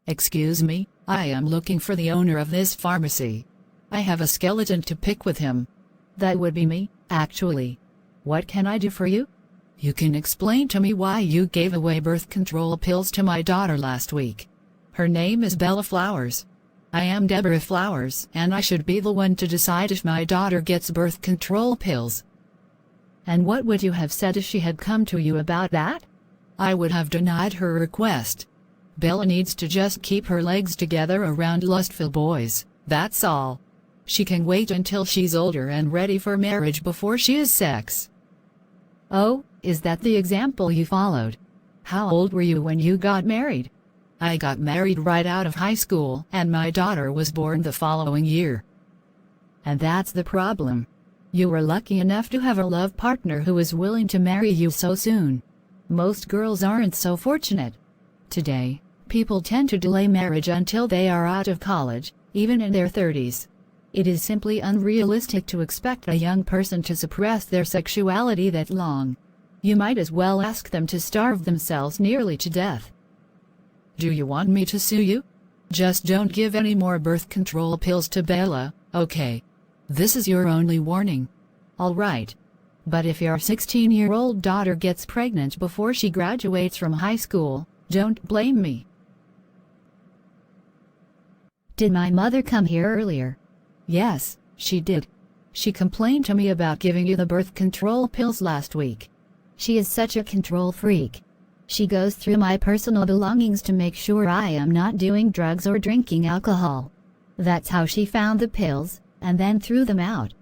Excuse me, I am looking for the owner of this pharmacy. I have a skeleton to pick with him. That would be me, actually. What can I do for you? You can explain to me why you gave away birth control pills to my daughter last week. Her name is Bella Flowers. I am Deborah Flowers, and I should be the one to decide if my daughter gets birth control pills. And what would you have said if she had come to you about that? I would have denied her request. Bella needs to just keep her legs together around lustful boys, that's all. She can wait until she's older and ready for marriage before she has sex. Oh, is that the example you followed? How old were you when you got married? I got married right out of high school, and my daughter was born the following year. And that's the problem. You were lucky enough to have a love partner who was willing to marry you so soon. Most girls aren't so fortunate. Today, people tend to delay marriage until they are out of college, even in their 30s. It is simply unrealistic to expect a young person to suppress their sexuality that long. You might as well ask them to starve themselves nearly to death. Do you want me to sue you? Just don't give any more birth control pills to Bella, okay? This is your only warning. All right. But if your 16-year-old daughter gets pregnant before she graduates from high school, don't blame me. Did my mother come here earlier? Yes, she did. She complained to me about giving you the birth control pills last week. She is such a control freak. She goes through my personal belongings to make sure I am not doing drugs or drinking alcohol. That's how she found the pills, and then threw them out.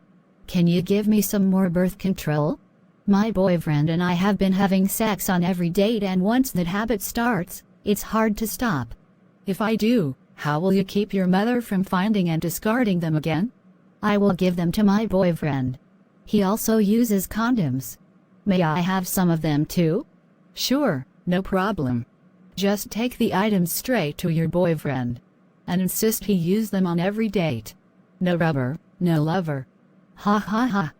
Can you give me some more birth control? My boyfriend and I have been having sex on every date, and once that habit starts, it's hard to stop. If I do, how will you keep your mother from finding and discarding them again? I will give them to my boyfriend. He also uses condoms. May I have some of them too? Sure, no problem. Just take the items straight to your boyfriend. And insist he use them on every date. No rubber, no lover. Ha ha ha.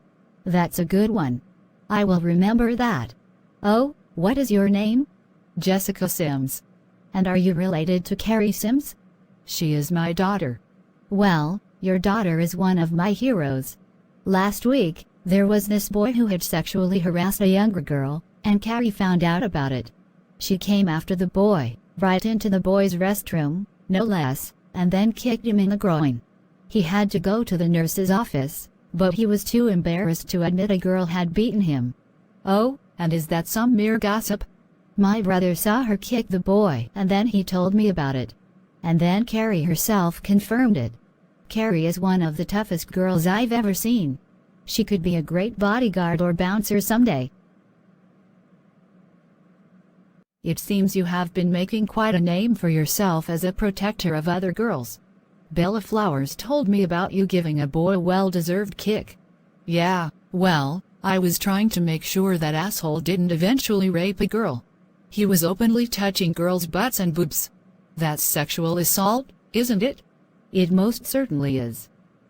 That's a good one. I will remember that. Oh, what is your name? Jessica Sims. And are you related to Carrie Sims? She is my daughter. Well, your daughter is one of my heroes. Last week, there was this boy who had sexually harassed a younger girl, and Carrie found out about it. She came after the boy, right into the boy's restroom, no less, and then kicked him in the groin. He had to go to the nurse's office, but he was too embarrassed to admit a girl had beaten him. Oh, and is that some mere gossip? My brother saw her kick the boy, and then he told me about it. And then Carrie herself confirmed it. Carrie is one of the toughest girls I've ever seen. She could be a great bodyguard or bouncer someday. It seems you have been making quite a name for yourself as a protector of other girls. Bella Flowers told me about you giving a boy a well-deserved kick. Yeah, well, I was trying to make sure that asshole didn't eventually rape a girl. He was openly touching girls' butts and boobs. That's sexual assault, isn't it? It most certainly is.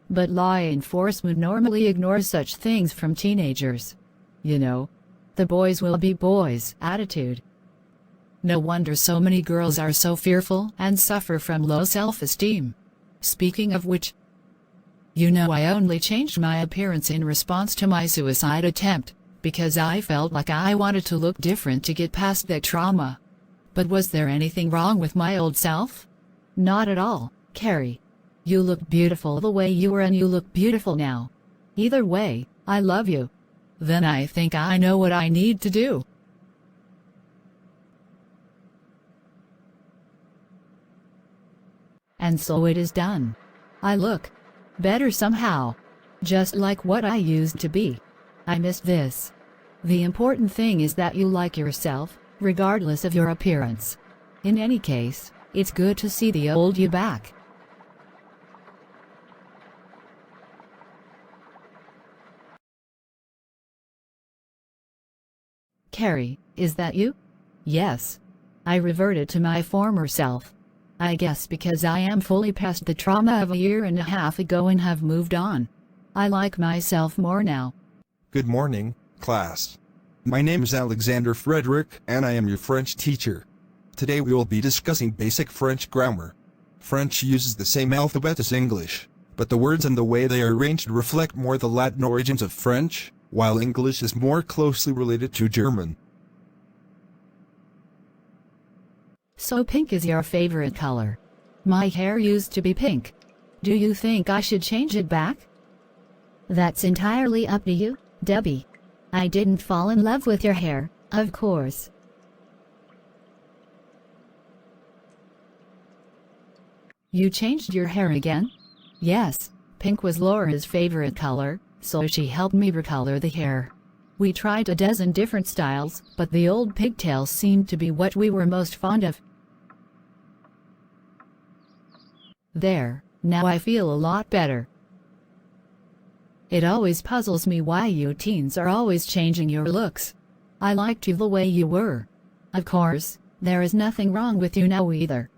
But law enforcement normally ignores such things from teenagers. You know, the boys will be boys attitude. No wonder so many girls are so fearful and suffer from low self-esteem. Speaking of which, you know, I only changed my appearance in response to my suicide attempt, because I felt like I wanted to look different to get past that trauma. But was there anything wrong with my old self? Not at all, Carrie. You look beautiful the way you were, and you look beautiful now. Either way, I love you. Then I think I know what I need to do. And so it is done. I look better somehow. Just like what I used to be. I miss this. The important thing is that you like yourself, regardless of your appearance. In any case, it's good to see the old you back. Carrie, is that you? Yes. I reverted to my former self. I guess because I am fully past the trauma of a year and a half ago and have moved on. I like myself more now. Good morning, class. My name is Alexander Frederick, and I am your French teacher. Today we will be discussing basic French grammar. French uses the same alphabet as English, but the words and the way they are arranged reflect more the Latin origins of French, while English is more closely related to German. So pink is your favorite color. My hair used to be pink. Do you think I should change it back? That's entirely up to you, Debbie. I didn't fall in love with your hair, of course. You changed your hair again? Yes, pink was Laura's favorite color, so she helped me recolor the hair. We tried a dozen different styles, but the old pigtails seemed to be what we were most fond of. There, now I feel a lot better. It always puzzles me why you teens are always changing your looks. I liked you the way you were. Of course, there is nothing wrong with you now either.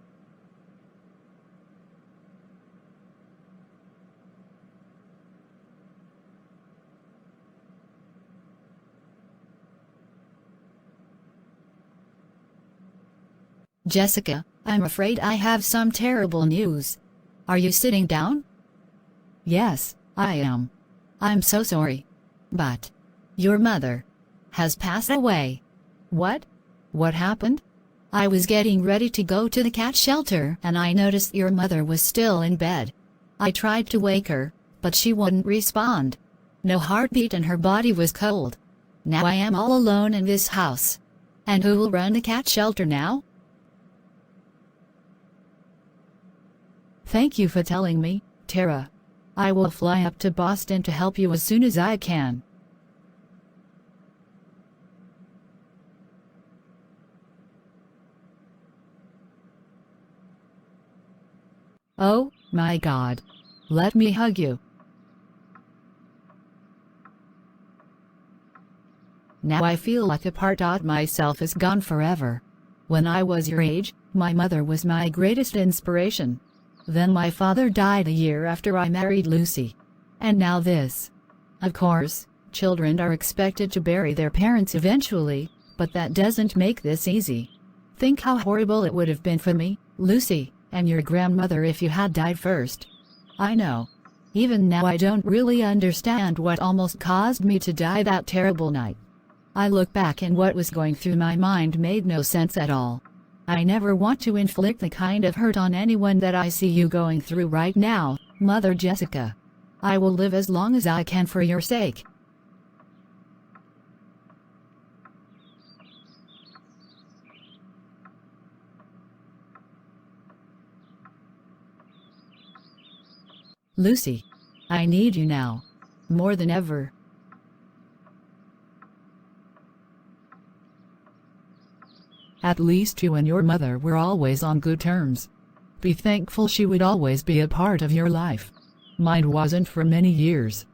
Jessica, I'm afraid I have some terrible news. Are you sitting down? Yes, I am. I'm so sorry. But your mother has passed away. What? What happened? I was getting ready to go to the cat shelter and I noticed your mother was still in bed. I tried to wake her, but she wouldn't respond. No heartbeat and her body was cold. Now I am all alone in this house. And who will run the cat shelter now? Thank you for telling me, Tara. I will fly up to Boston to help you as soon as I can. Oh, my God. Let me hug you. Now I feel like a part of myself is gone forever. When I was your age, my mother was my greatest inspiration. Then my father died a year after I married Lucy. And now this. Of course, children are expected to bury their parents eventually, but that doesn't make this easy. Think how horrible it would have been for me, Lucy, and your grandmother if you had died first. I know. Even now I don't really understand what almost caused me to die that terrible night. I look back and what was going through my mind made no sense at all. I never want to inflict the kind of hurt on anyone that I see you going through right now, Mother Jessica. I will live as long as I can for your sake. Lucy, I need you now. More than ever. At least you and your mother were always on good terms. Be thankful she would always be a part of your life. Mine wasn't for many years.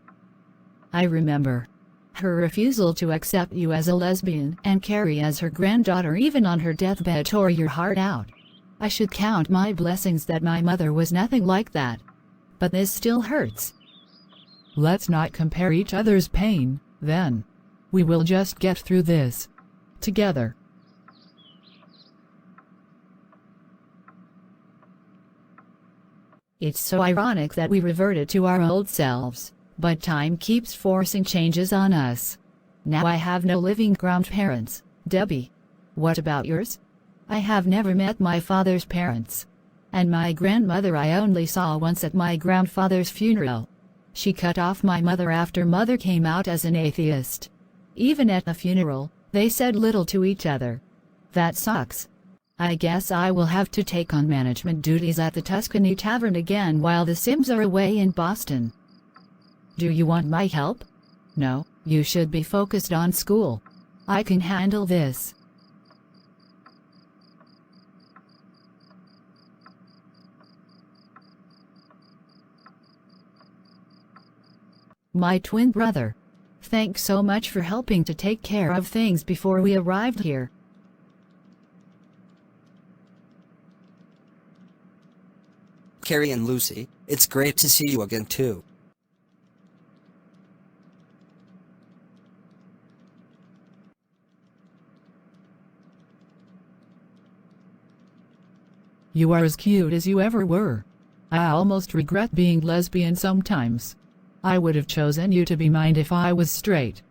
I remember. Her refusal to accept you as a lesbian and Carrie as her granddaughter even on her deathbed tore your heart out. I should count my blessings that my mother was nothing like that. But this still hurts. Let's not compare each other's pain, then. We will just get through this. Together. It's so ironic that we reverted to our old selves, but time keeps forcing changes on us. Now I have no living grandparents, Debbie. What about yours? I have never met my father's parents. And my grandmother I only saw once at my grandfather's funeral. She cut off my mother after mother came out as an atheist. Even at the funeral, they said little to each other. That sucks. I guess I will have to take on management duties at the Tuscany Tavern again while the Sims are away in Boston. Do you want my help? No, you should be focused on school. I can handle this. My twin brother. Thanks so much for helping to take care of things before we arrived here. Carrie and Lucy, it's great to see you again too. You are as cute as you ever were. I almost regret being lesbian sometimes. I would have chosen you to be mine if I was straight.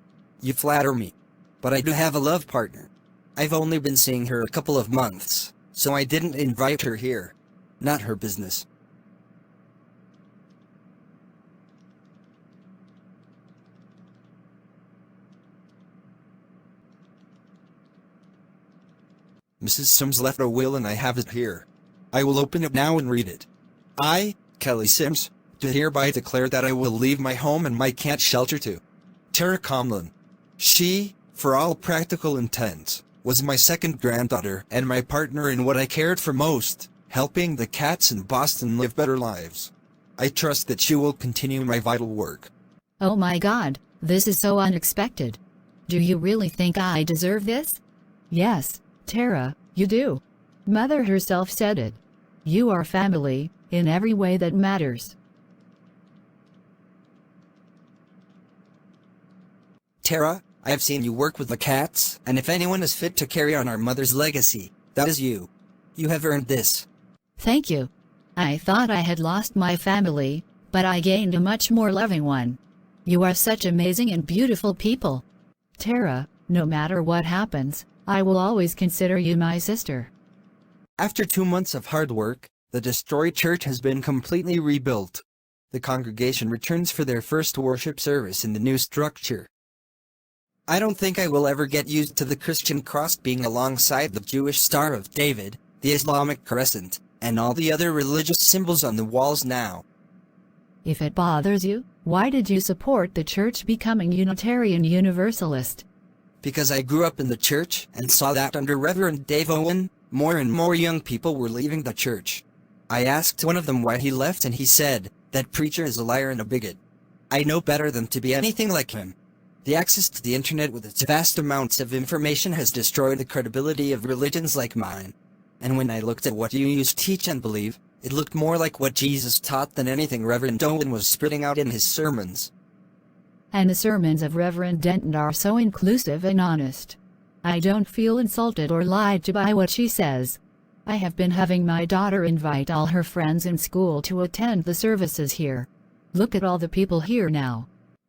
You flatter me. But I do have a love partner. I've only been seeing her a couple of months, so I didn't invite her here. Not her business. Mrs. Sims left a will and I have it here. I will open it now and read it. I, Kelly Sims, do hereby declare that I will leave my home and my cat shelter to Tara Comlin. She, for all practical intents, was my second granddaughter and my partner in what I cared for most, helping the cats in Boston live better lives. I trust that she will continue my vital work. Oh my God, this is so unexpected. Do you really think I deserve this? Yes, Tara, you do. Mother herself said it. You are family, in every way that matters. Tara, I have seen you work with the cats, and if anyone is fit to carry on our mother's legacy, that is you. You have earned this. Thank you. I thought I had lost my family, but I gained a much more loving one. You are such amazing and beautiful people. Tara, no matter what happens, I will always consider you my sister. After 2 months of hard work, the destroyed church has been completely rebuilt. The congregation returns for their first worship service in the new structure. I don't think I will ever get used to the Christian cross being alongside the Jewish Star of David, the Islamic crescent, and all the other religious symbols on the walls now. If it bothers you, why did you support the church becoming Unitarian Universalist? Because I grew up in the church and saw that under Reverend Dave Owen, more and more young people were leaving the church. I asked one of them why he left and he said, "That preacher is a liar and a bigot." I know better than to be anything like him. The access to the internet with its vast amounts of information has destroyed the credibility of religions like mine. And when I looked at what you used to teach and believe, it looked more like what Jesus taught than anything Reverend Owen was spitting out in his sermons. And the sermons of Reverend Denton are so inclusive and honest. I don't feel insulted or lied to by what she says. I have been having my daughter invite all her friends in school to attend the services here. Look at all the people here now.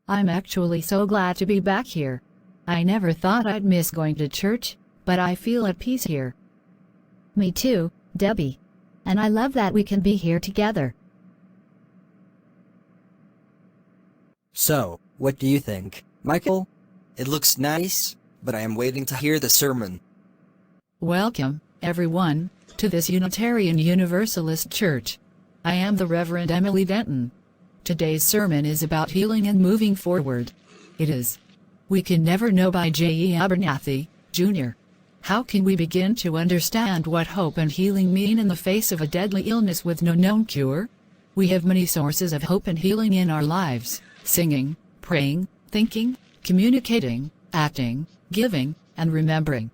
I'm actually so glad to be back here. I never thought I'd miss going to church, but I feel at peace here. Me too, Debbie. And I love that we can be here together. So, what do you think, Michael? It looks nice, but I am waiting to hear the sermon. Welcome, everyone, to this Unitarian Universalist Church. I am the Reverend Emily Denton. Today's sermon is about healing and moving forward. It is. We Can Never Know by J.E. Abernathy, Jr. How can we begin to understand what hope and healing mean in the face of a deadly illness with no known cure? We have many sources of hope and healing in our lives: singing, praying, thinking, communicating, acting, giving, and remembering.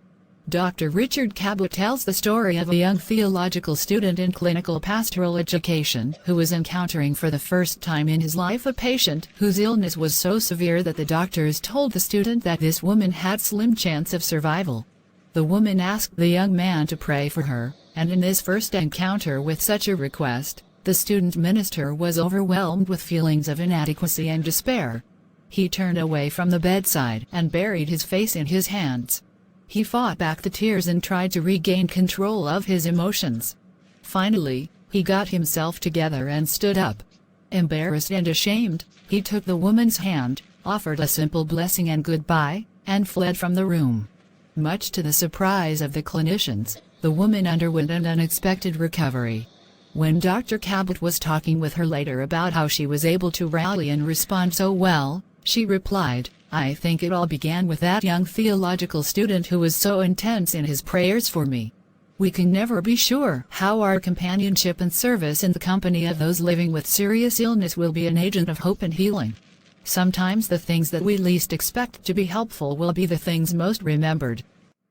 Dr. Richard Cabot tells the story of a young theological student in clinical pastoral education who was encountering for the first time in his life a patient whose illness was so severe that the doctors told the student that this woman had slim chance of survival. The woman asked the young man to pray for her, and in this first encounter with such a request, the student minister was overwhelmed with feelings of inadequacy and despair. He turned away from the bedside and buried his face in his hands. He fought back the tears and tried to regain control of his emotions. Finally, he got himself together and stood up. Embarrassed and ashamed, he took the woman's hand, offered a simple blessing and goodbye, and fled from the room. Much to the surprise of the clinicians, the woman underwent an unexpected recovery. When Dr. Cabot was talking with her later about how she was able to rally and respond so well, she replied, "I think it all began with that young theological student who was so intense in his prayers for me." We can never be sure how our companionship and service in the company of those living with serious illness will be an agent of hope and healing. Sometimes the things that we least expect to be helpful will be the things most remembered.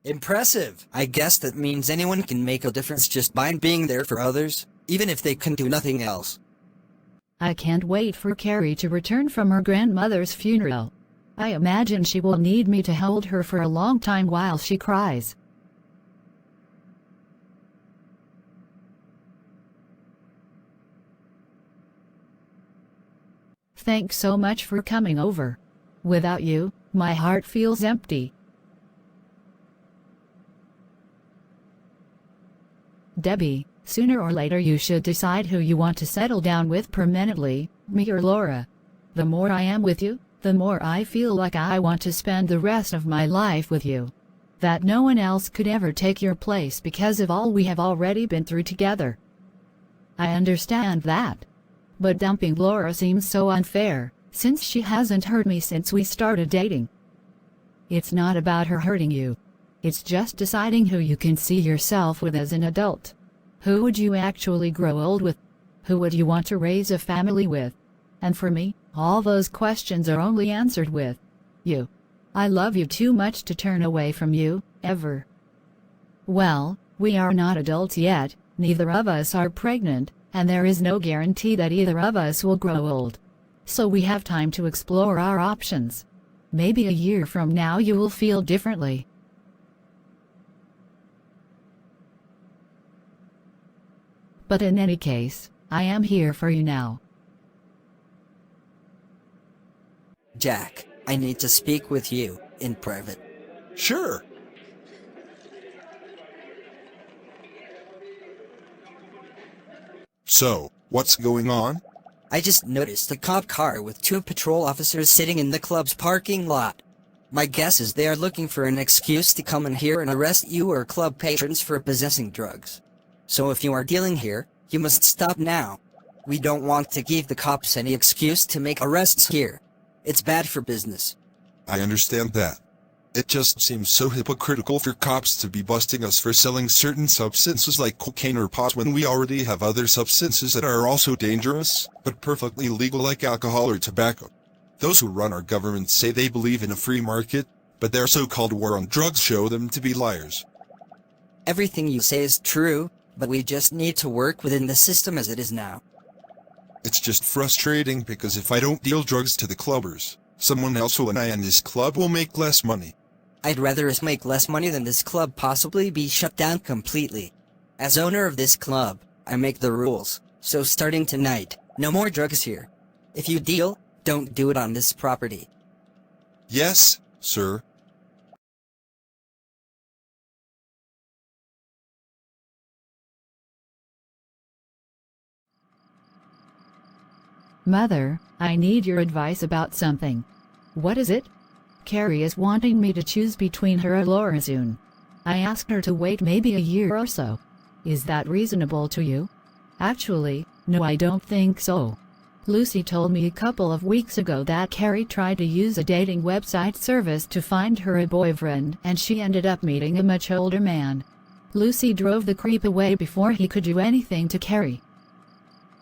Impressive! I guess that means anyone can make a difference just by being there for others, even if they can do nothing else. I can't wait for Carrie to return from her grandmother's funeral. I imagine she will need me to hold her for a long time while she cries. Thanks so much for coming over. Without you, my heart feels empty. Debbie, sooner or later you should decide who you want to settle down with permanently, me or Laura. The more I am with you, the more I feel like I want to spend the rest of my life with you. That no one else could ever take your place because of all we have already been through together. I understand that. But dumping Laura seems so unfair, since she hasn't hurt me since we started dating. It's not about her hurting you. It's just deciding who you can see yourself with as an adult. Who would you actually grow old with? Who would you want to raise a family with? And for me, all those questions are only answered with you. I love you too much to turn away from you, ever. Well, we are not adults yet, neither of us are pregnant, and there is no guarantee that either of us will grow old. So we have time to explore our options. Maybe a year from now you will feel differently. But in any case, I am here for you now. Jack, I need to speak with you, in private. Sure. So, what's going on? I just noticed a cop car with 2 patrol officers sitting in the club's parking lot. My guess is they are looking for an excuse to come in here and arrest you or club patrons for possessing drugs. So if you are dealing here, you must stop now. We don't want to give the cops any excuse to make arrests here. It's bad for business. I understand that. It just seems so hypocritical for cops to be busting us for selling certain substances like cocaine or pot when we already have other substances that are also dangerous, but perfectly legal like alcohol or tobacco. Those who run our government say they believe in a free market, but their so-called war on drugs show them to be liars. Everything you say is true, but we just need to work within the system as it is now. It's just frustrating because if I don't deal drugs to the clubbers, someone else will and I and this club will make less money. I'd rather us make less money than this club possibly be shut down completely. As owner of this club, I make the rules, so starting tonight, no more drugs here. If you deal, don't do it on this property. Yes, sir. Mother, I need your advice about something. What is it? Carrie is wanting me to choose between her and Laura soon. I asked her to wait maybe a year or so. Is that reasonable to you? Actually, no, I don't think so. Lucy told me a couple of weeks ago that Carrie tried to use a dating website service to find her a boyfriend and she ended up meeting a much older man. Lucy drove the creep away before he could do anything to Carrie.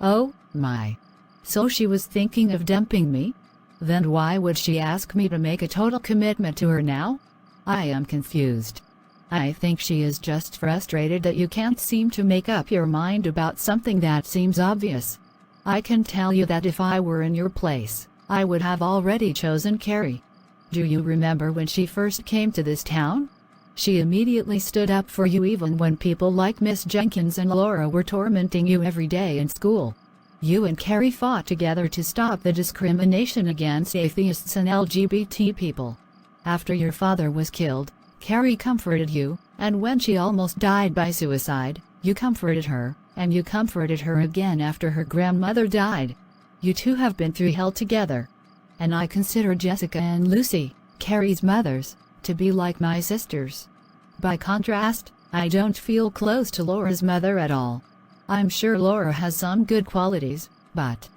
Oh, my. So she was thinking of dumping me? Then why would she ask me to make a total commitment to her now? I am confused. I think she is just frustrated that you can't seem to make up your mind about something that seems obvious. I can tell you that if I were in your place, I would have already chosen Carrie. Do you remember when she first came to this town? She immediately stood up for you even when people like Miss Jenkins and Laura were tormenting you every day in school. You and Carrie fought together to stop the discrimination against atheists and LGBT people. After your father was killed, Carrie comforted you, and when she almost died by suicide, you comforted her, and you comforted her again after her grandmother died. You two have been through hell together. And I consider Jessica and Lucy, Carrie's mothers, to be like my sisters. By contrast, I don't feel close to Laura's mother at all. I'm sure Laura has some good qualities, but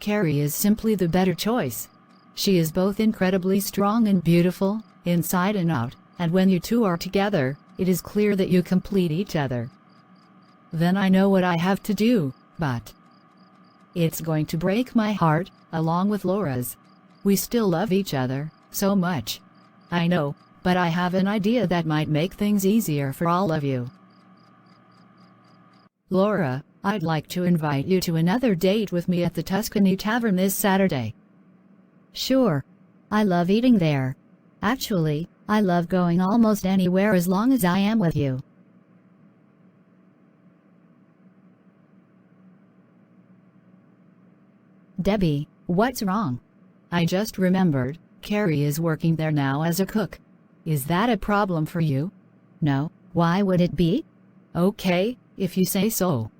Carrie is simply the better choice. She is both incredibly strong and beautiful, inside and out, and when you two are together, it is clear that you complete each other. Then I know what I have to do, but it's going to break my heart, along with Laura's. We still love each other, so much. I know, but I have an idea that might make things easier for all of you. Laura, I'd like to invite you to another date with me at the Tuscany Tavern this Saturday. Sure. I love eating there. Actually, I love going almost anywhere as long as I am with you. Debbie, What's wrong? I just remembered, Carrie is working there now as a cook. Is that a problem for you? No, why would it be? Okay, if you say so.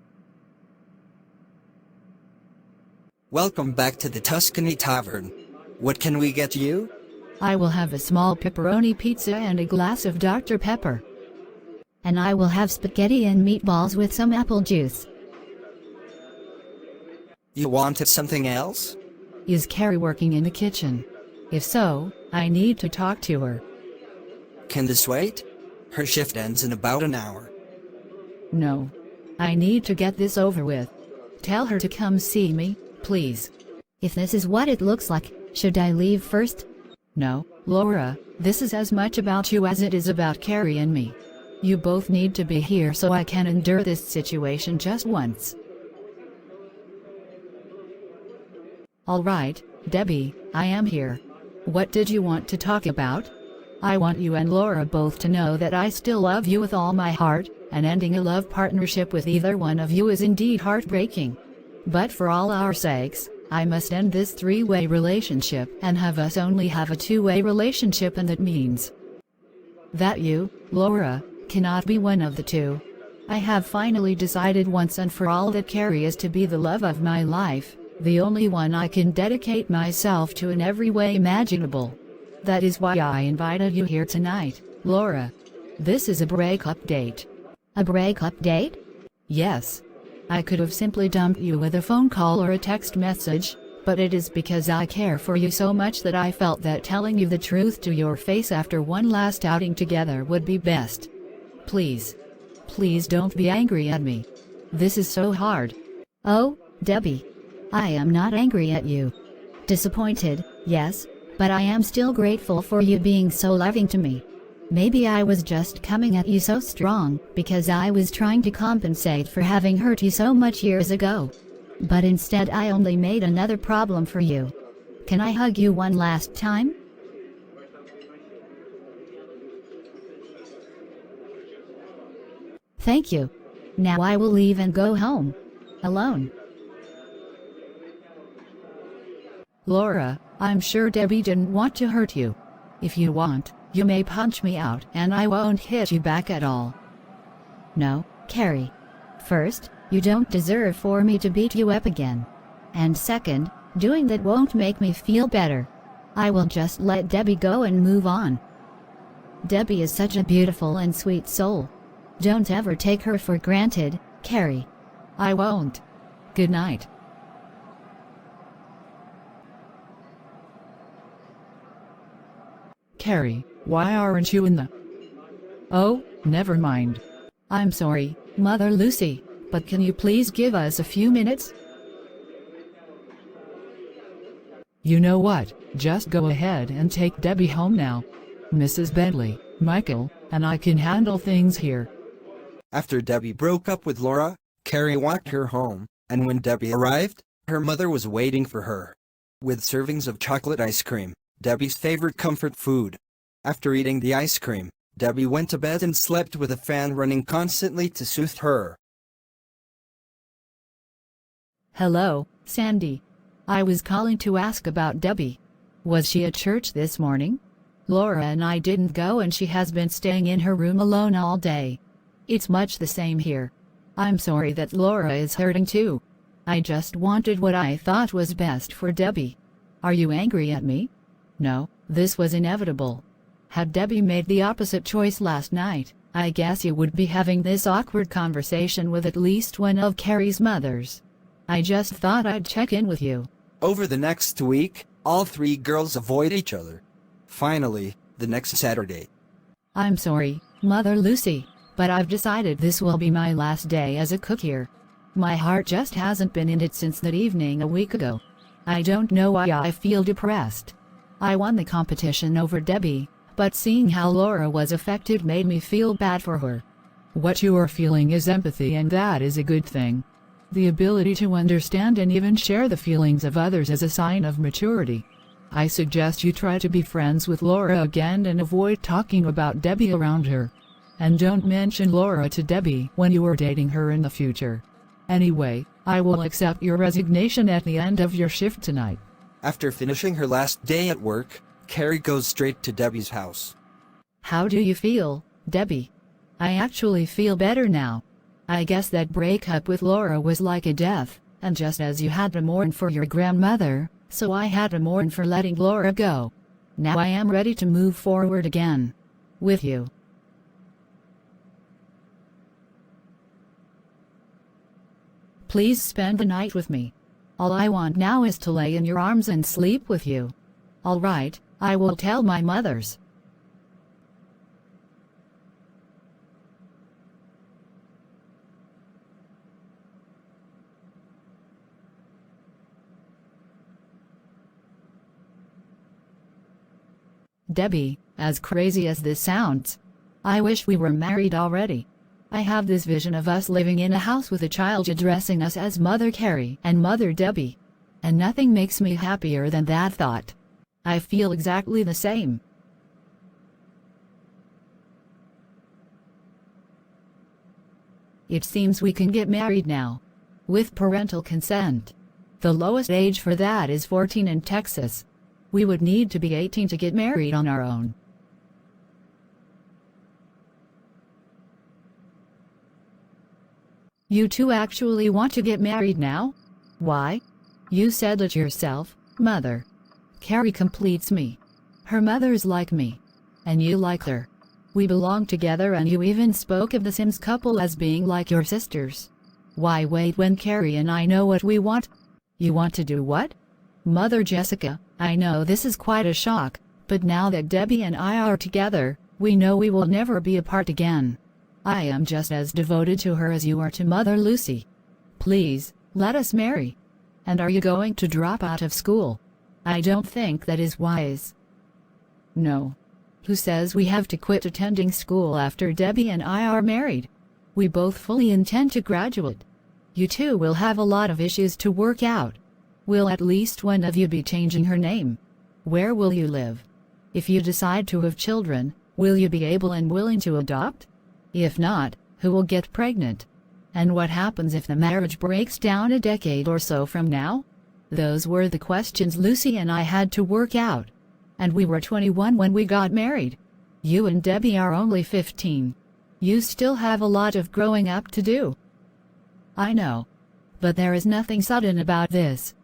Welcome back to the Tuscany Tavern. What can we get you? I will have a small pepperoni pizza and a glass of Dr. Pepper. And I will have spaghetti and meatballs with some apple juice. You wanted something else? Is Carrie working in the kitchen? If so, I need to talk to her. Can this wait? Her shift ends in about an hour. No. I need to get this over with. Tell her to come see me, please. If this is what it looks like, should I leave first? No, Laura, this is as much about you as it is about Carrie and me. You both need to be here so I can endure this situation just once. All right, Debbie, I am here. What did you want to talk about? I want you and Laura both to know that I still love you with all my heart, and ending a love partnership with either one of you is indeed heartbreaking. But for all our sakes, I must end this three-way relationship and have us only have a two-way relationship, and that means that you, Laura, cannot be one of the two. I have finally decided once and for all that Carrie is to be the love of my life, the only one I can dedicate myself to in every way imaginable. That is why I invited you here tonight, Laura. This is a breakup date. A breakup date? Yes. I could have simply dumped you with a phone call or a text message, but it is because I care for you so much that I felt that telling you the truth to your face after one last outing together would be best. Please. Please don't be angry at me. This is so hard. Oh, Debbie. I am not angry at you. Disappointed, yes, but I am still grateful for you being so loving to me. Maybe I was just coming at you so strong because I was trying to compensate for having hurt you so much years ago. But instead I only made another problem for you. Can I hug you one last time? Thank you. Now I will leave and go home. Alone. Laura, I'm sure Debbie didn't want to hurt you. If you want, you may punch me out and I won't hit you back at all. No, Carrie. First, you don't deserve for me to beat you up again. And second, doing that won't make me feel better. I will just let Debbie go and move on. Debbie is such a beautiful and sweet soul. Don't ever take her for granted, Carrie. I won't. Good night. Carrie, why aren't you in the... Oh, never mind. I'm sorry, Mother Lucy, but can you please give us a few minutes? You know what, just go ahead and take Debbie home now. Mrs. Bentley, Michael, and I can handle things here. After Debbie broke up with Laura, Carrie walked her home, and when Debbie arrived, her mother was waiting for her with servings of chocolate ice cream, Debbie's favorite comfort food. After eating the ice cream, Debbie went to bed and slept with a fan running constantly to soothe her. Hello, Sandy. I was calling to ask about Debbie. Was she at church this morning? Laura and I didn't go and she has been staying in her room alone all day. It's much the same here. I'm sorry that Laura is hurting too. I just wanted what I thought was best for Debbie. Are you angry at me? No, this was inevitable. Had Debbie made the opposite choice last night, I guess you would be having this awkward conversation with at least one of Carrie's mothers. I just thought I'd check in with you. Over the next week, all three girls avoid each other. Finally, the next Saturday. I'm sorry, Mother Lucy, but I've decided this will be my last day as a cook here. My heart just hasn't been in it since that evening a week ago. I don't know why I feel depressed. I won the competition over Debbie, but seeing how Laura was affected made me feel bad for her. What you are feeling is empathy, and that is a good thing. The ability to understand and even share the feelings of others is a sign of maturity. I suggest you try to be friends with Laura again and avoid talking about Debbie around her. And don't mention Laura to Debbie when you are dating her in the future. Anyway, I will accept your resignation at the end of your shift tonight. After finishing her last day at work, Carrie goes straight to Debbie's house. How do you feel, Debbie? I actually feel better now. I guess that breakup with Laura was like a death, and just as you had to mourn for your grandmother, so I had to mourn for letting Laura go. Now I am ready to move forward again. With you. Please spend the night with me. All I want now is to lay in your arms and sleep with you. All right, I will tell my mothers. Debbie, as crazy as this sounds, I wish we were married already. I have this vision of us living in a house with a child addressing us as Mother Carrie and Mother Debbie. And nothing makes me happier than that thought. I feel exactly the same. It seems we can get married now. With parental consent. The lowest age for that is 14 in Texas. We would need to be 18 to get married on our own. You two actually want to get married now? Why? You said it yourself, Mother. Carrie completes me. Her mother's like me. And you like her. We belong together, and you even spoke of the Sims couple as being like your sisters. Why wait when Carrie and I know what we want? You want to do what? Mother Jessica, I know this is quite a shock, but now that Debbie and I are together, we know we will never be apart again. I am just as devoted to her as you are to Mother Lucy. Please, let us marry. And are you going to drop out of school? I don't think that is wise. No. Who says we have to quit attending school after Debbie and I are married? We both fully intend to graduate. You two will have a lot of issues to work out. Will at least one of you be changing her name? Where will you live? If you decide to have children, will you be able and willing to adopt? If not, who will get pregnant? And what happens if the marriage breaks down a decade or so from now? Those were the questions Lucy and I had to work out. And we were 21 when we got married. You and Debbie are only 15. You still have a lot of growing up to do. I know. But there is nothing sudden about this.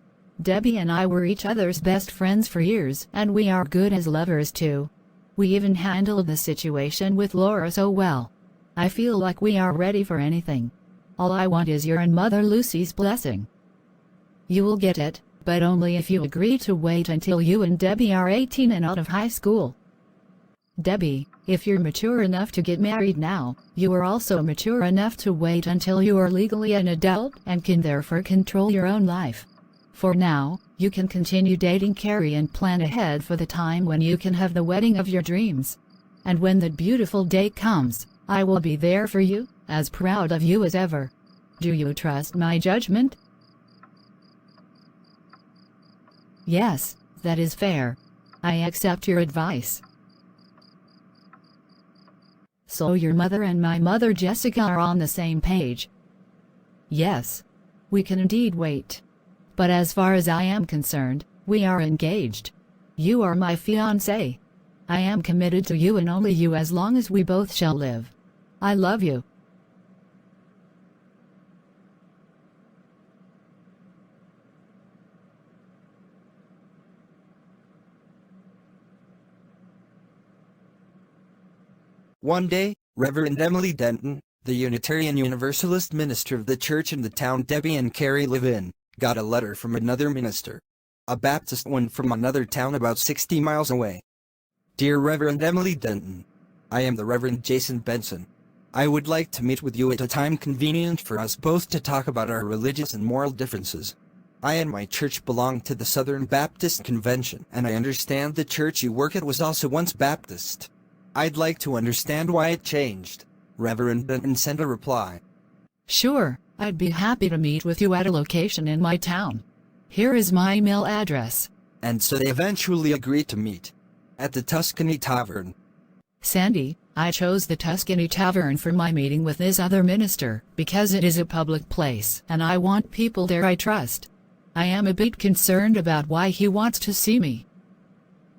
Debbie and I were each other's best friends for years, and we are good as lovers too. We even handled the situation with Laura so well. I feel like we are ready for anything. All I want is your and Mother Lucy's blessing. You will get it, but only if you agree to wait until you and Debbie are 18 and out of high school. Debbie, if you're mature enough to get married now, you are also mature enough to wait until you are legally an adult and can therefore control your own life. For now, you can continue dating Carrie and plan ahead for the time when you can have the wedding of your dreams. And when that beautiful day comes, I will be there for you, as proud of you as ever. Do you trust my judgment? Yes, that is fair. I accept your advice. So your mother and my mother Jessica are on the same page. Yes. We can indeed wait. But as far as I am concerned, we are engaged. You are my fiancé. I am committed to you and only you as long as we both shall live. I love you. One day, Reverend Emily Denton, the Unitarian Universalist minister of the church in the town Debbie and Carrie live in, got a letter from another minister. A Baptist one from another town about 60 miles away. Dear Reverend Emily Denton, I am the Reverend Jason Benson. I would like to meet with you at a time convenient for us both to talk about our religious and moral differences. I and my church belong to the Southern Baptist Convention, and I understand the church you work at was also once Baptist. I'd like to understand why it changed. Reverend Denton sent a reply. Sure, I'd be happy to meet with you at a location in my town. Here is my email address. And so they eventually agreed to meet at the Tuscany Tavern. Sandy, I chose the Tuscany Tavern for my meeting with this other minister because it is a public place and I want people there I trust. I am a bit concerned about why he wants to see me.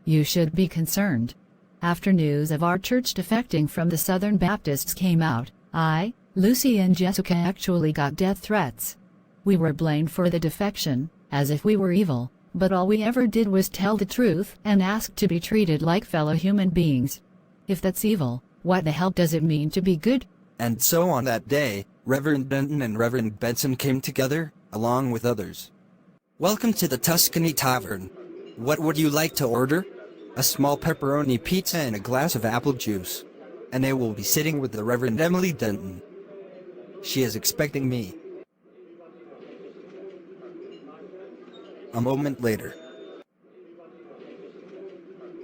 You should be concerned. After news of our church defecting from the Southern Baptists came out, I, Lucy and Jessica actually got death threats. We were blamed for the defection, as if we were evil, but all we ever did was tell the truth and ask to be treated like fellow human beings. If that's evil, what the hell does it mean to be good? And so on that day, Reverend Denton and Reverend Benson came together, along with others. Welcome to the Tuscany Tavern. What would you like to order? A small pepperoni pizza and a glass of apple juice. And I will be sitting with the Reverend Emily Denton. She is expecting me. A moment later.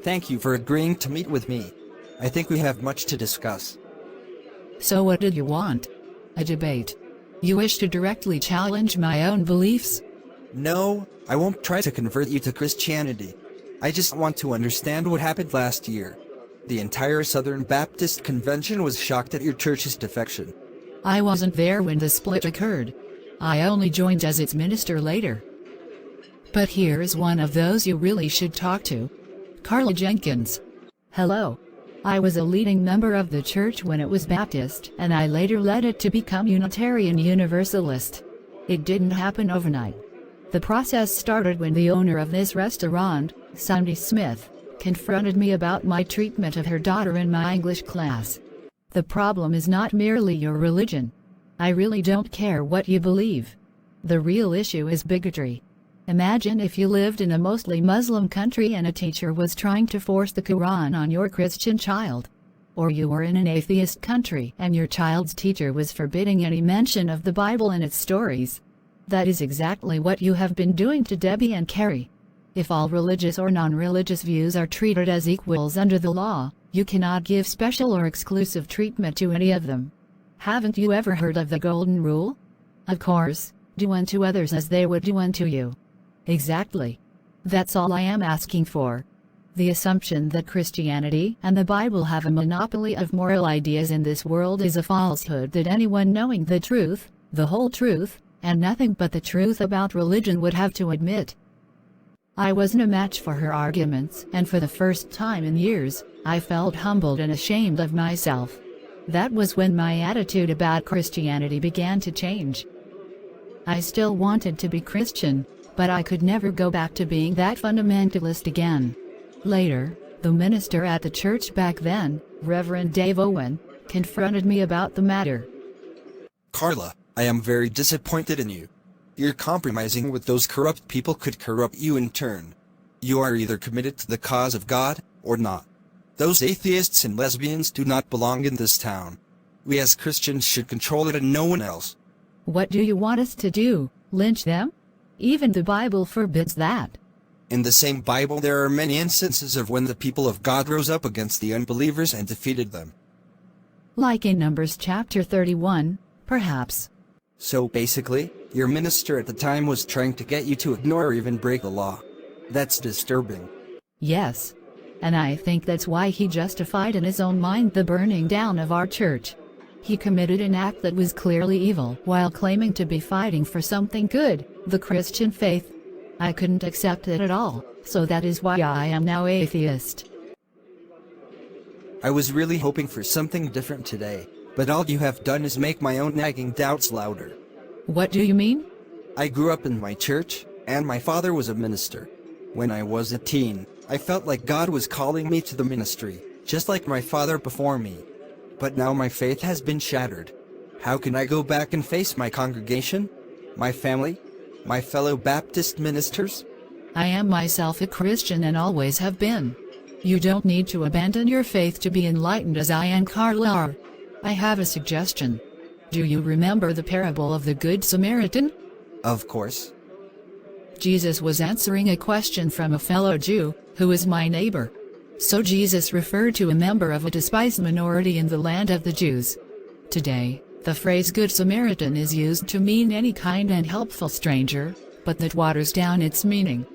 Thank you for agreeing to meet with me. I think we have much to discuss. So what did you want? A debate? You wish to directly challenge my own beliefs? No, I won't try to convert you to Christianity. I just want to understand what happened last year. The entire Southern Baptist Convention was shocked at your church's defection. I wasn't there when the split occurred. I only joined as its minister later. But here is one of those you really should talk to. Carla Jenkins. Hello. I was a leading member of the church when it was Baptist, and I later led it to become Unitarian Universalist. It didn't happen overnight. The process started when the owner of this restaurant, Sandy Smith, confronted me about my treatment of her daughter in my English class. The problem is not merely your religion. I really don't care what you believe. The real issue is bigotry. Imagine if you lived in a mostly Muslim country and a teacher was trying to force the Quran on your Christian child. Or you were in an atheist country and your child's teacher was forbidding any mention of the Bible in its stories. That is exactly what you have been doing to Debbie and Carrie. If all religious or non-religious views are treated as equals under the law, you cannot give special or exclusive treatment to any of them. Haven't you ever heard of the Golden Rule? Of course, do unto others as they would do unto you. Exactly. That's all I am asking for. The assumption that Christianity and the Bible have a monopoly of moral ideas in this world is a falsehood that anyone knowing the truth, the whole truth, and nothing but the truth about religion would have to admit. I wasn't a match for her arguments, and for the first time in years, I felt humbled and ashamed of myself. That was when my attitude about Christianity began to change. I still wanted to be Christian, but I could never go back to being that fundamentalist again. Later, the minister at the church back then, Reverend Dave Owen, confronted me about the matter. Carla, I am very disappointed in you. Your compromising with those corrupt people could corrupt you in turn. You are either committed to the cause of God, or not. Those atheists and lesbians do not belong in this town. We as Christians should control it and no one else. What do you want us to do, lynch them? Even the Bible forbids that. In the same Bible there are many instances of when the people of God rose up against the unbelievers and defeated them. Like in Numbers chapter 31, perhaps. So basically, your minister at the time was trying to get you to ignore or even break the law. That's disturbing. Yes. And I think that's why he justified in his own mind the burning down of our church. He committed an act that was clearly evil while claiming to be fighting for something good, the Christian faith. I couldn't accept it at all, so that is why I am now atheist. I was really hoping for something different today, but all you have done is make my own nagging doubts louder. What do you mean? I grew up in my church, and my father was a minister. When I was a teen, I felt like God was calling me to the ministry, just like my father before me. But now my faith has been shattered. How can I go back and face my congregation, my family, my fellow Baptist ministers? I am myself a Christian and always have been. You don't need to abandon your faith to be enlightened as I and Carla are. I have a suggestion. Do you remember the parable of the Good Samaritan? Of course. Jesus was answering a question from a fellow Jew, who is my neighbor. So Jesus referred to a member of a despised minority in the land of the Jews. Today, the phrase Good Samaritan is used to mean any kind and helpful stranger, but that waters down its meaning.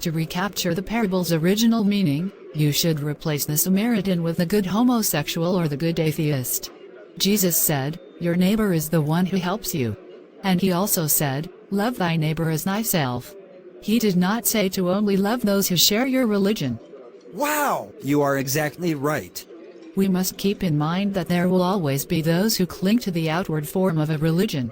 To recapture the parable's original meaning, you should replace the Samaritan with the good homosexual or the good atheist. Jesus said, "Your neighbor is the one who helps you." And he also said, "Love thy neighbor as thyself." He did not say to only love those who share your religion. Wow! You are exactly right. We must keep in mind that there will always be those who cling to the outward form of a religion,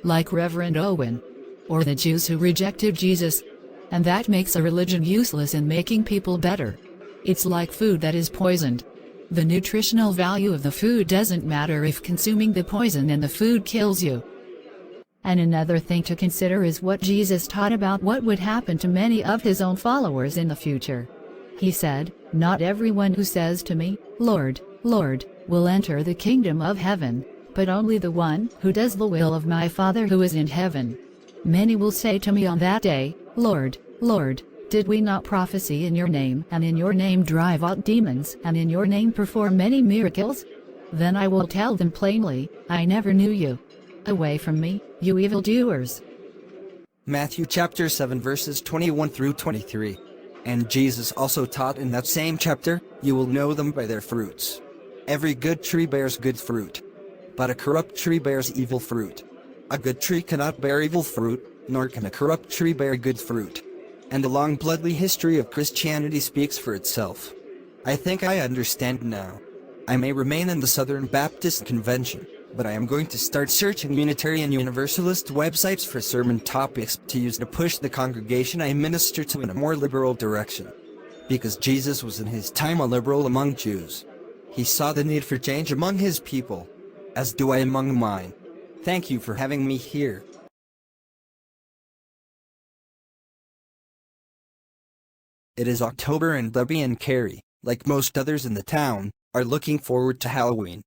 like Reverend Owen, or the Jews who rejected Jesus, and that makes a religion useless in making people better. It's like food that is poisoned. The nutritional value of the food doesn't matter if consuming the poison in the food kills you. And another thing to consider is what Jesus taught about what would happen to many of his own followers in the future. He said, "Not everyone who says to me, 'Lord, Lord,' will enter the kingdom of heaven, but only the one who does the will of my Father who is in heaven. Many will say to me on that day, 'Lord, Lord, did we not prophesy in your name, and in your name drive out demons, and in your name perform many miracles?' Then I will tell them plainly, 'I never knew you. Away from me, you evildoers.'" Matthew chapter 7 verses 21 through 23. And Jesus also taught in that same chapter, "You will know them by their fruits. Every good tree bears good fruit, but a corrupt tree bears evil fruit. A good tree cannot bear evil fruit, nor can a corrupt tree bear good fruit." And the long bloodly history of Christianity speaks for itself. I think I understand now. I may remain in the Southern Baptist Convention, but I am going to start searching Unitarian Universalist websites for sermon topics to use to push the congregation I minister to in a more liberal direction. Because Jesus was in his time a liberal among Jews. He saw the need for change among his people, as do I among mine. Thank you for having me here. It is October and Debbie and Carrie, like most others in the town, are looking forward to Halloween.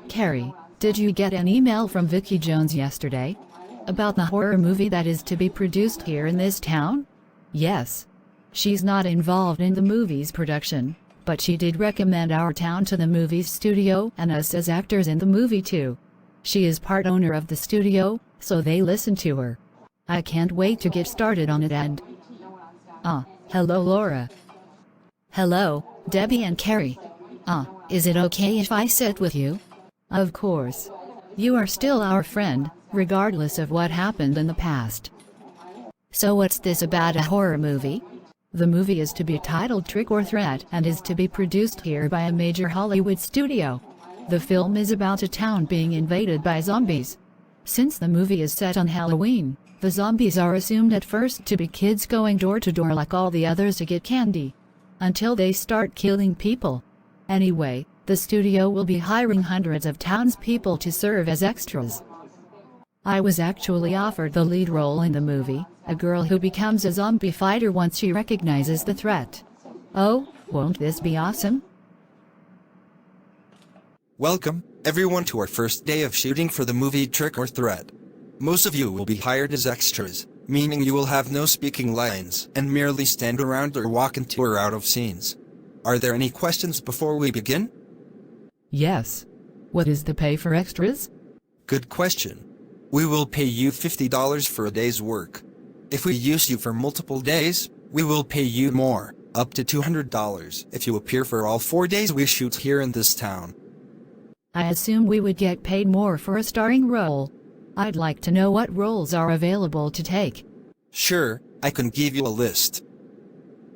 Carrie, did you get an email from Vicki Jones yesterday? About the horror movie that is to be produced here in this town? Yes. She's not involved in the movie's production, but she did recommend our town to the movie's studio and us as actors in the movie too. She is part owner of the studio, so they listen to her. I can't wait to get started on it and... hello Laura. Hello, Debbie and Carrie. Is it okay if I sit with you? Of course. You are still our friend, regardless of what happened in the past. So what's this about a horror movie? The movie is to be titled Trick or Threat and is to be produced here by a major Hollywood studio. The film is about a town being invaded by zombies. Since the movie is set on Halloween, the zombies are assumed at first to be kids going door to door like all the others to get candy, until they start killing people. Anyway, the studio will be hiring hundreds of townspeople to serve as extras. I was actually offered the lead role in the movie, a girl who becomes a zombie fighter once she recognizes the threat. Oh, won't this be awesome? Welcome, everyone, to our first day of shooting for the movie Trick or Threat. Most of you will be hired as extras, meaning you will have no speaking lines and merely stand around or walk into or out of scenes. Are there any questions before we begin? Yes. What is the pay for extras? Good question. We will pay you $50 for a day's work. If we use you for multiple days, we will pay you more, up to $200 if you appear for all 4 days we shoot here in this town. I assume we would get paid more for a starring role. I'd like to know what roles are available to take. Sure, I can give you a list.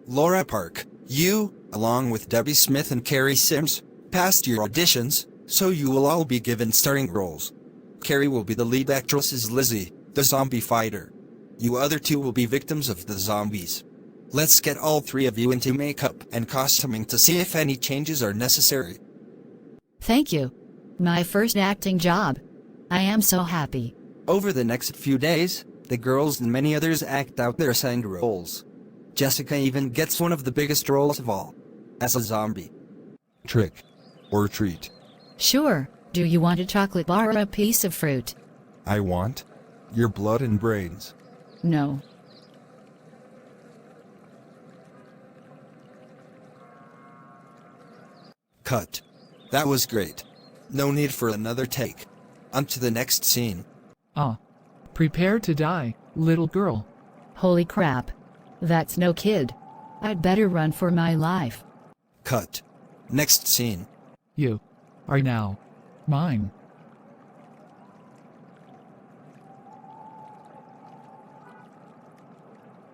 Laura Park, you, along with Debbie Smith and Carrie Sims, passed your auditions, so you will all be given starring roles. Carrie will be the lead actress as Lizzie, the zombie fighter. You other two will be victims of the zombies. Let's get all three of you into makeup and costuming to see if any changes are necessary. Thank you. My first acting job. I am so happy. Over the next few days, the girls and many others act out their assigned roles. Jessica even gets one of the biggest roles of all, as a zombie. Trick or treat. Sure. Do you want a chocolate bar or a piece of fruit? I want your blood and brains. No. Cut. That was great. No need for another take. On to the next scene. Prepare to die, little girl. Holy crap. That's no kid. I'd better run for my life. Cut. Next scene. You are now mine.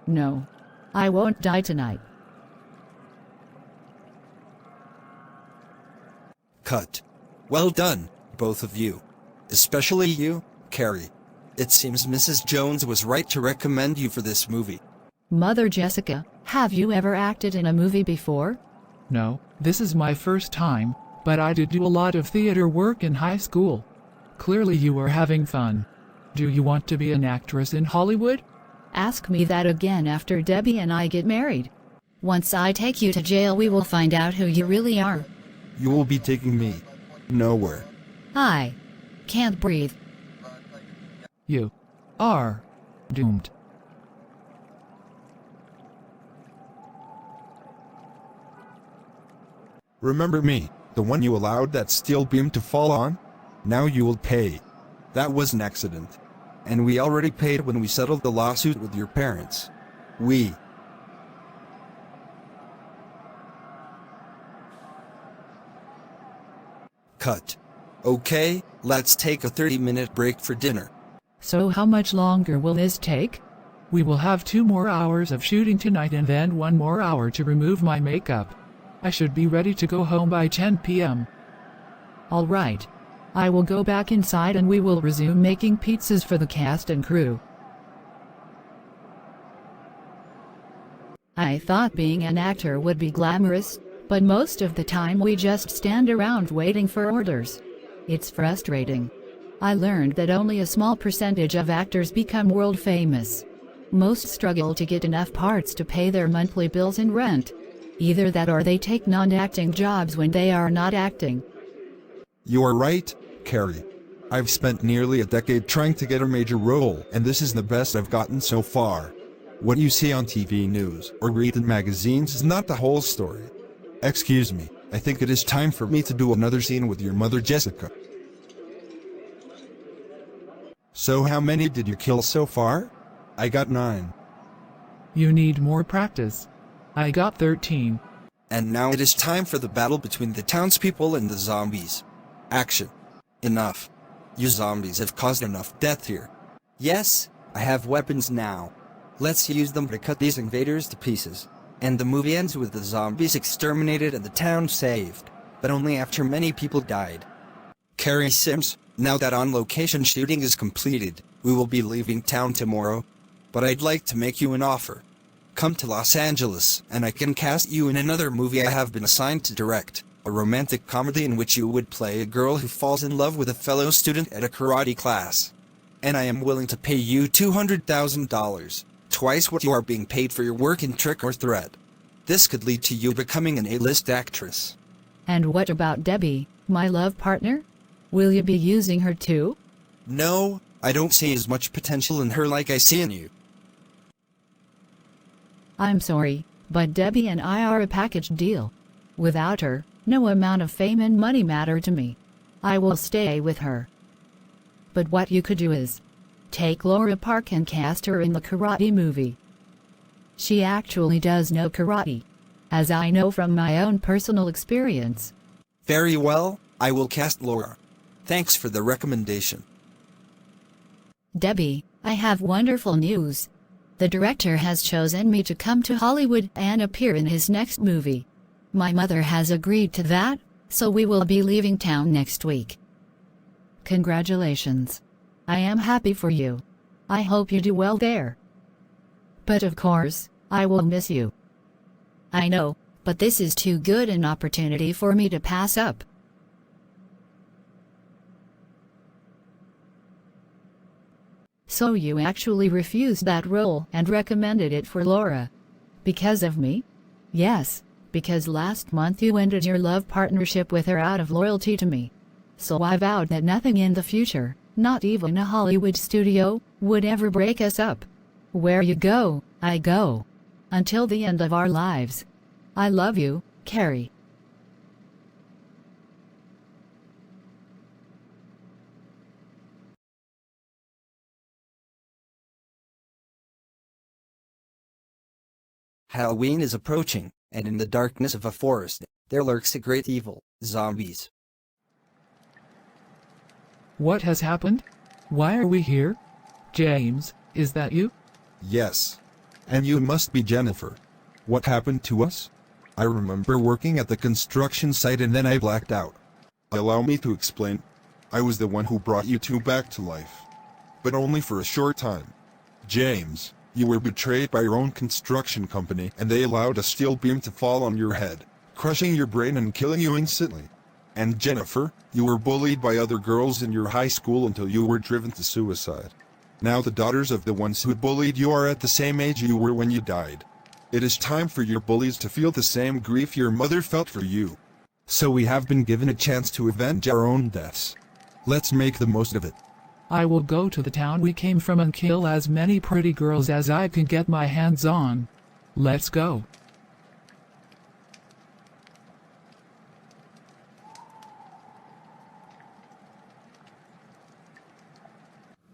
No. I won't die tonight. Cut. Well done, both of you. Especially you, Carrie. It seems Mrs. Jones was right to recommend you for this movie. Mother Jessica, have you ever acted in a movie before? No, this is my first time, but I did do a lot of theater work in high school. Clearly you were having fun. Do you want to be an actress in Hollywood? Ask me that again after Debbie and I get married. Once I take you to jail, we will find out who you really are. You will be taking me nowhere. I can't breathe. You are doomed. Remember me, the one you allowed that steel beam to fall on? Now you will pay. That was an accident. And we already paid when we settled the lawsuit with your parents. We. Cut. Okay, let's take a 30-minute break for dinner. So how much longer will this take? We will have 2 more hours of shooting tonight and then 1 more hour to remove my makeup. I should be ready to go home by 10 p.m. All right. I will go back inside and we will resume making pizzas for the cast and crew. I thought being an actor would be glamorous, but most of the time we just stand around waiting for orders. It's frustrating. I learned that only a small percentage of actors become world famous. Most struggle to get enough parts to pay their monthly bills and rent. Either that or they take non-acting jobs when they are not acting. You are right, Carrie. I've spent nearly a decade trying to get a major role, and this is the best I've gotten so far. What you see on TV news or read in magazines is not the whole story. Excuse me, I think it is time for me to do another scene with your mother Jessica. So how many did you kill so far? I got 9. You need more practice. I got 13. And now it is time for the battle between the townspeople and the zombies. Action. Enough. You zombies have caused enough death here. Yes, I have weapons now. Let's use them to cut these invaders to pieces. And the movie ends with the zombies exterminated and the town saved. But only after many people died. Carrie Sims, now that on-location shooting is completed, we will be leaving town tomorrow. But I'd like to make you an offer. Come to Los Angeles, and I can cast you in another movie I have been assigned to direct. A romantic comedy in which you would play a girl who falls in love with a fellow student at a karate class. And I am willing to pay you $200,000, twice what you are being paid for your work in Trick or Threat. This could lead to you becoming an A-list actress. And what about Debbie, my love partner? Will you be using her too? No, I don't see as much potential in her like I see in you. I'm sorry, but Debbie and I are a package deal. Without her, no amount of fame and money matter to me. I will stay with her. But what you could do is take Laura Park and cast her in the karate movie. She actually does know karate, as I know from my own personal experience. Very well, I will cast Laura. Thanks for the recommendation. Debbie, I have wonderful news. The director has chosen me to come to Hollywood and appear in his next movie. My mother has agreed to that, so we will be leaving town next week. Congratulations. I am happy for you. I hope you do well there. But of course, I will miss you. I know, but this is too good an opportunity for me to pass up. So you actually refused that role and recommended it for Laura? Because of me? Yes, because last month you ended your love partnership with her out of loyalty to me. So I vowed that nothing in the future, not even a Hollywood studio, would ever break us up. Where you go, I go. Until the end of our lives. I love you, Carrie. Halloween is approaching, and in the darkness of a forest, there lurks a great evil, zombies. What has happened? Why are we here? James, is that you? Yes. And you must be Jennifer. What happened to us? I remember working at the construction site and then I blacked out. Allow me to explain. I was the one who brought you two back to life. But only for a short time. James, you were betrayed by your own construction company and they allowed a steel beam to fall on your head, crushing your brain and killing you instantly. And Jennifer, you were bullied by other girls in your high school until you were driven to suicide. Now the daughters of the ones who bullied you are at the same age you were when you died. It is time for your bullies to feel the same grief your mother felt for you. So we have been given a chance to avenge our own deaths. Let's make the most of it. I will go to the town we came from and kill as many pretty girls as I can get my hands on. Let's go.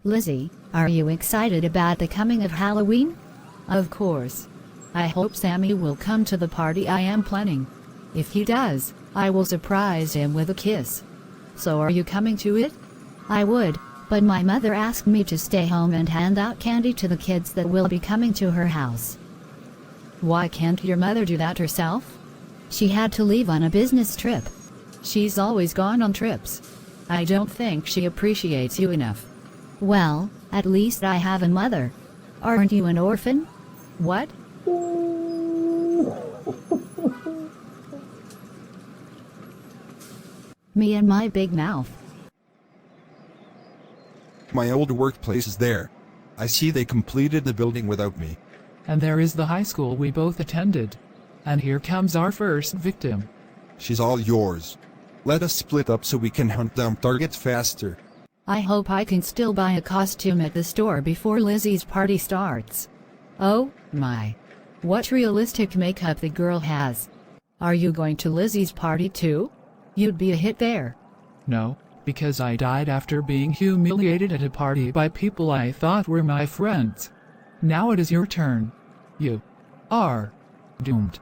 Lizzie, are you excited about the coming of Halloween? Of course. I hope Sammy will come to the party I am planning. If he does, I will surprise him with a kiss. So are you coming to it? I would, but my mother asked me to stay home and hand out candy to the kids that will be coming to her house. Why can't your mother do that herself? She had to leave on a business trip. She's always gone on trips. I don't think she appreciates you enough. Well, at least I have a mother. Aren't you an orphan? What? Me and my big mouth. My old workplace is there. I see they completed the building without me. And there is the high school we both attended. And here comes our first victim. She's all yours. Let us split up so we can hunt down targets faster. I hope I can still buy a costume at the store before Lizzie's party starts. Oh, my. What realistic makeup the girl has. Are you going to Lizzie's party too? You'd be a hit there. No, because I died after being humiliated at a party by people I thought were my friends. Now it is your turn. You are doomed.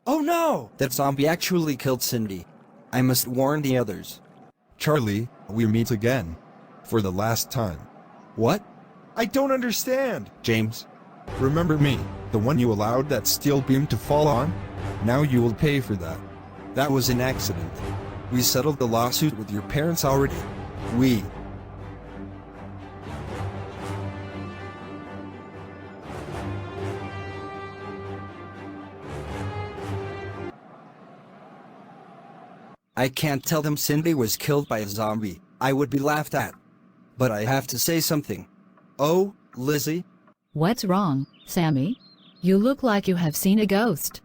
Oh no! That zombie actually killed Cindy. I must warn the others. Charlie, we meet again. For the last time. What? I don't understand. James. Remember me, the one you allowed that steel beam to fall on? Now you will pay for that. That was an accident. We settled the lawsuit with your parents already. We. I can't tell them Cindy was killed by a zombie. I would be laughed at. But I have to say something. Oh, Lizzie. What's wrong, Sammy? You look like you have seen a ghost.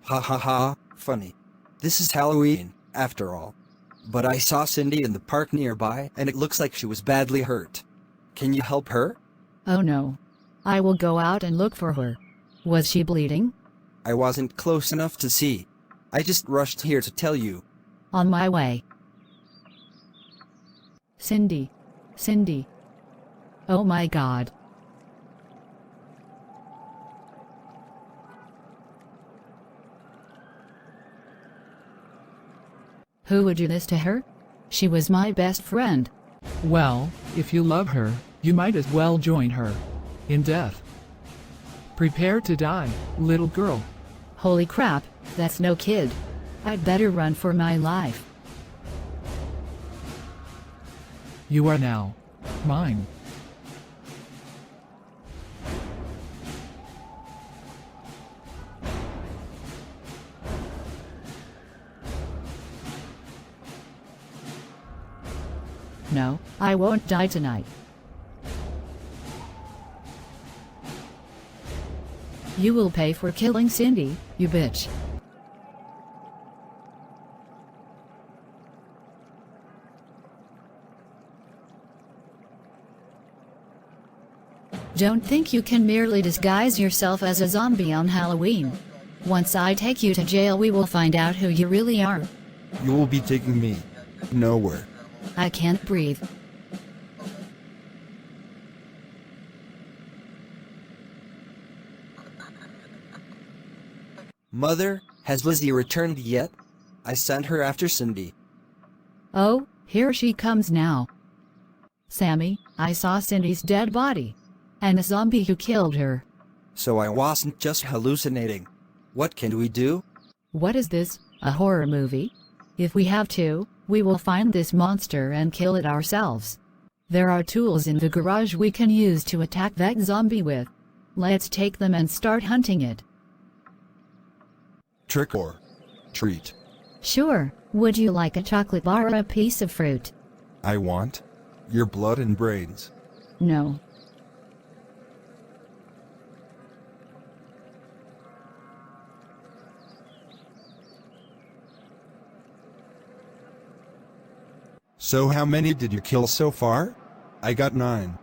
Ha ha ha, funny. This is Halloween, after all. But I saw Cindy in the park nearby and it looks like she was badly hurt. Can you help her? Oh no. I will go out and look for her. Was she bleeding? I wasn't close enough to see. I just rushed here to tell you. On my way. Cindy. Cindy. Oh my God. Who would do this to her? She was my best friend. Well, if you love her, you might as well join her. In death. Prepare to die, little girl. Holy crap, that's no kid. I'd better run for my life. You are now mine. No, I won't die tonight. You will pay for killing Cindy, you bitch. Don't think you can merely disguise yourself as a zombie on Halloween. Once I take you to jail, we will find out who you really are. You will be taking me nowhere. I can't breathe. Mother, has Lizzie returned yet? I sent her after Cindy. Oh, here she comes now. Sammy, I saw Cindy's dead body. And the zombie who killed her. So I wasn't just hallucinating. What can we do? What is this, a horror movie? If we have to, we will find this monster and kill it ourselves. There are tools in the garage we can use to attack that zombie with. Let's take them and start hunting it. Trick or treat. Sure, would you like a chocolate bar or a piece of fruit? I want your blood and brains. No. So how many did you kill so far? I got 9.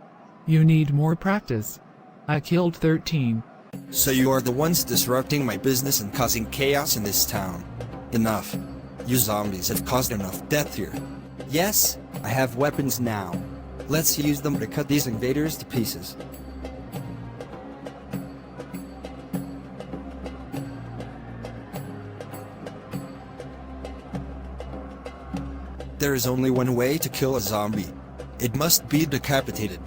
You need more practice. I killed 13. So you are the ones disrupting my business and causing chaos in this town. Enough. You zombies have caused enough death here. Yes, I have weapons now. Let's use them to cut these invaders to pieces. There is only one way to kill a zombie. It must be decapitated.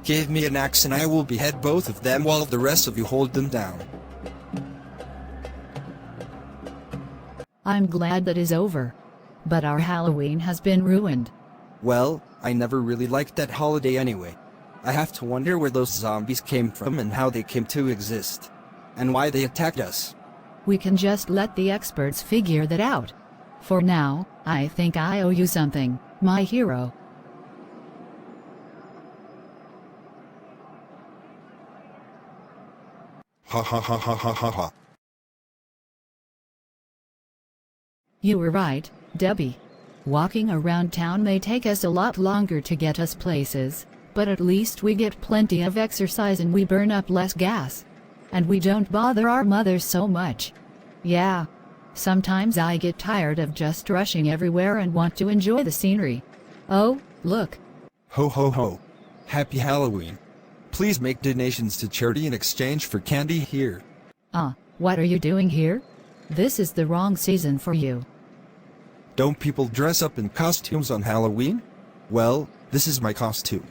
Give me an axe and I will behead both of them while the rest of you hold them down. I'm glad that is over. But our Halloween has been ruined. Well, I never really liked that holiday anyway. I have to wonder where those zombies came from and how they came to exist. And why they attacked us. We can just let the experts figure that out. For now, I think I owe you something, my hero. Ha ha ha ha ha ha ha. You were right, Debbie. Walking around town may take us a lot longer to get us places, but at least we get plenty of exercise and we burn up less gas. And we don't bother our mothers so much. Yeah. Sometimes I get tired of just rushing everywhere and want to enjoy the scenery. Oh, look. Ho ho ho. Happy Halloween. Please make donations to charity in exchange for candy here. What are you doing here? This is the wrong season for you. Don't people dress up in costumes on Halloween? Well, this is my costume.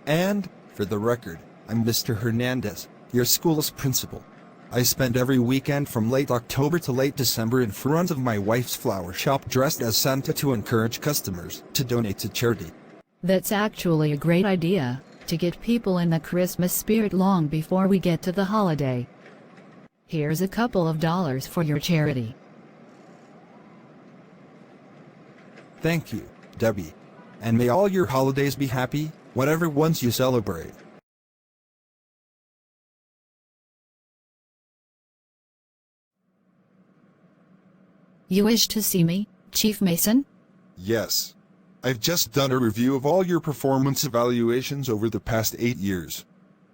And, for the record, I'm Mr. Hernandez, your school's principal. I spend every weekend from late October to late December in front of my wife's flower shop dressed as Santa to encourage customers to donate to charity. That's actually a great idea, to get people in the Christmas spirit long before we get to the holiday. Here's a couple of dollars for your charity. Thank you, Debbie. And may all your holidays be happy, whatever ones you celebrate. You wish to see me, Chief Mason? Yes. I've just done a review of all your performance evaluations over the past 8 years.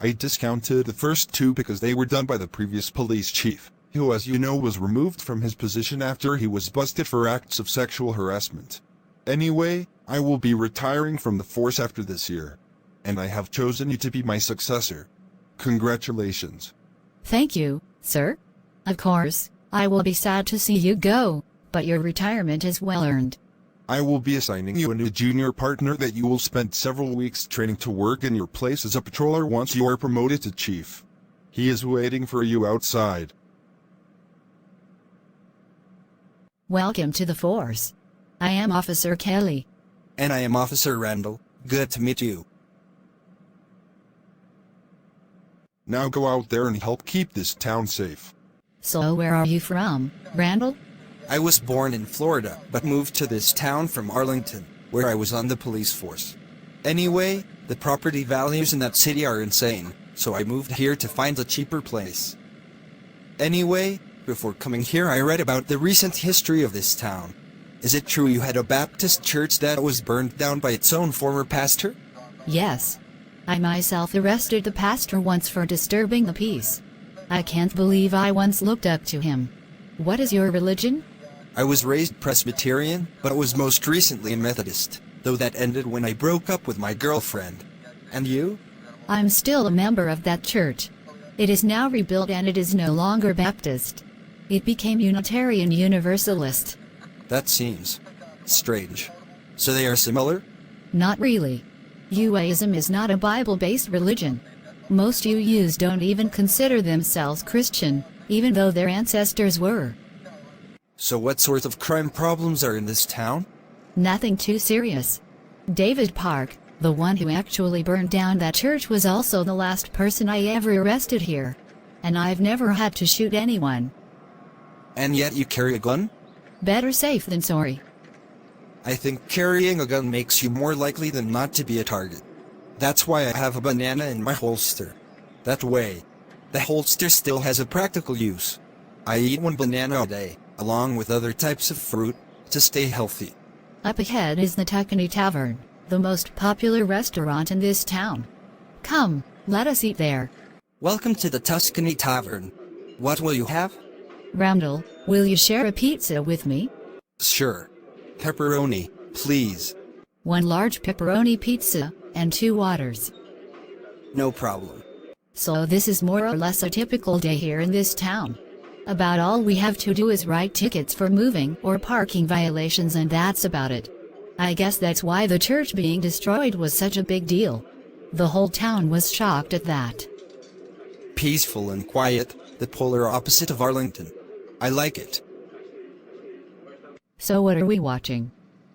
I discounted the first 2 because they were done by the previous police chief, who as you know was removed from his position after he was busted for acts of sexual harassment. Anyway, I will be retiring from the force after this year. And I have chosen you to be my successor. Congratulations. Thank you, sir. Of course, I will be sad to see you go, but your retirement is well earned. I will be assigning you a new junior partner that you will spend several weeks training to work in your place as a patroller once you are promoted to chief. He is waiting for you outside. Welcome to the force. I am Officer Kelly. And I am Officer Randall. Good to meet you. Now go out there and help keep this town safe. So where are you from, Randall? I was born in Florida, but moved to this town from Arlington, where I was on the police force. Anyway, the property values in that city are insane, so I moved here to find a cheaper place. Anyway, before coming here I read about the recent history of this town. Is it true you had a Baptist church that was burned down by its own former pastor? Yes. I myself arrested the pastor once for disturbing the peace. I can't believe I once looked up to him. What is your religion? I was raised Presbyterian, but was most recently a Methodist, though that ended when I broke up with my girlfriend. And you? I'm still a member of that church. It is now rebuilt and it is no longer Baptist. It became Unitarian Universalist. That seems strange. So they are similar? Not really. UAism is not a Bible-based religion. Most UUs don't even consider themselves Christian, even though their ancestors were. So what sorts of crime problems are in this town? Nothing too serious. David Park, the one who actually burned down that church, was also the last person I ever arrested here. And I've never had to shoot anyone. And yet you carry a gun? Better safe than sorry. I think carrying a gun makes you more likely than not to be a target. That's why I have a banana in my holster. That way, the holster still has a practical use. I eat one banana a day, along with other types of fruit, to stay healthy. Up ahead is the Tuscany Tavern, the most popular restaurant in this town. Come, let us eat there. Welcome to the Tuscany Tavern. What will you have? Randall, will you share a pizza with me? Sure. Pepperoni, please. One large pepperoni pizza, and 2 waters. No problem. So this is more or less a typical day here in this town. About all we have to do is write tickets for moving or parking violations, and that's about it. I guess that's why the church being destroyed was such a big deal. The whole town was shocked at that. Peaceful and quiet, the polar opposite of Arlington. I like it. So what are we watching?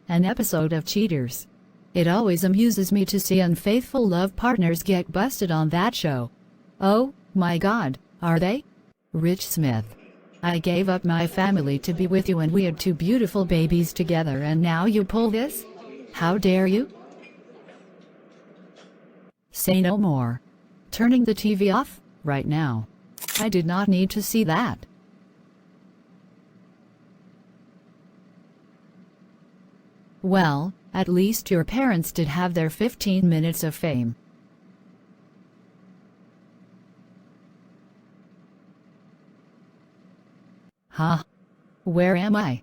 An episode of Cheaters. It always amuses me to see unfaithful love partners get busted on that show. Oh, my God, are they? Rich Smith. I gave up my family to be with you, and we had 2 beautiful babies together, and now you pull this? How dare you? Say no more. Turning the TV off, right now. I did not need to see that. Well, at least your parents did have their 15 minutes of fame. Huh? Where am I?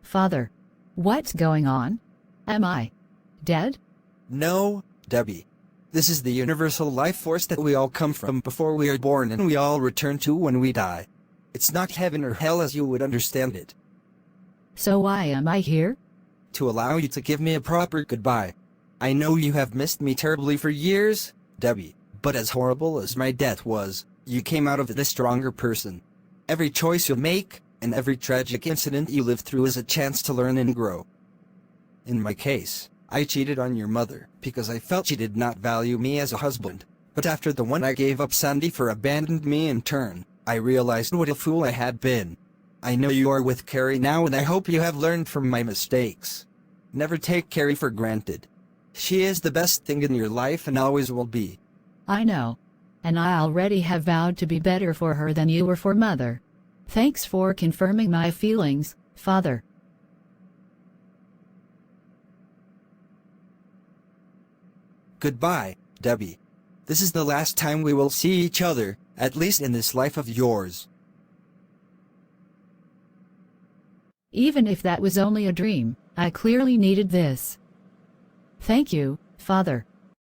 Father, what's going on? Am I dead? No, Debbie. This is the universal life force that we all come from before we are born and we all return to when we die. It's not heaven or hell as you would understand it. So why am I here? To allow you to give me a proper goodbye. I know you have missed me terribly for years, Debbie, but as horrible as my death was, you came out of it a stronger person. Every choice you make, and every tragic incident you live through is a chance to learn and grow. In my case, I cheated on your mother because I felt she did not value me as a husband, but after the one I gave up Sandy for abandoned me in turn, I realized what a fool I had been. I know you are with Carrie now, and I hope you have learned from my mistakes. Never take Carrie for granted. She is the best thing in your life and always will be. I know. And I already have vowed to be better for her than you were for Mother. Thanks for confirming my feelings, Father. Goodbye, Debbie. This is the last time we will see each other, at least in this life of yours. Even if that was only a dream, I clearly needed this. Thank you, Father.